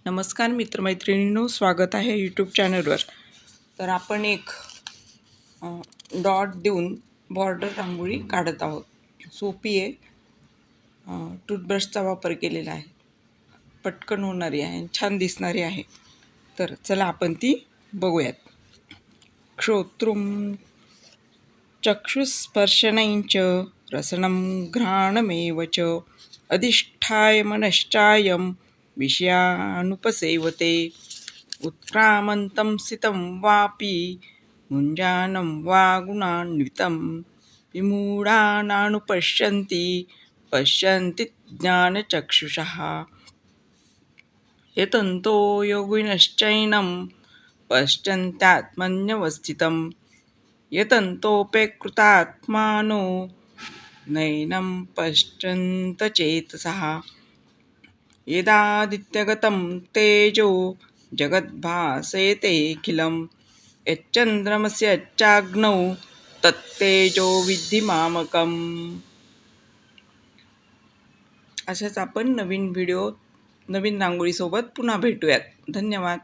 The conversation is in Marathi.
नमस्कार मित्रमैत्रिणींनो, स्वागत आहे यूट्यूब चॅनलवर. तर आपण एक डॉट देऊन बॉर्डर रांगोळी काढत आहोत. सोपी आहे. टूथब्रशचा वापर केलेला आहे. पटकन होणारी आहे, छान दिसणारी आहे. तर चला आपण ती बघूयात. श्रोत्रुम चक्षुस्पर्शनञ्च रसनं घ्राणमेव च अधिष्ठाय मनश्चायं विषयानुपसेवते उत्क्रामन्तं सितं वापि मुञ्जानं वा गुणान्वितं विमूढानानुपश्यन्ति पश्यन्ति ज्ञानचक्षुषः यतन्तो योगिनश्चैनं पश्यन्त्यात्मन्यवस्थितं यतन्तोऽप्यकृतात्मानो नैनं पश्यन्तचेतसः यदादित्यगतं तेजो जगद्भासयतेऽखिलं यच्चन्द्रमस्यच्चाग्नौ तत्तेजो विद्धि मामकम्. अशाच आपण नवीन रांगोळीसोबत पुन्हा भेटूयात. धन्यवाद.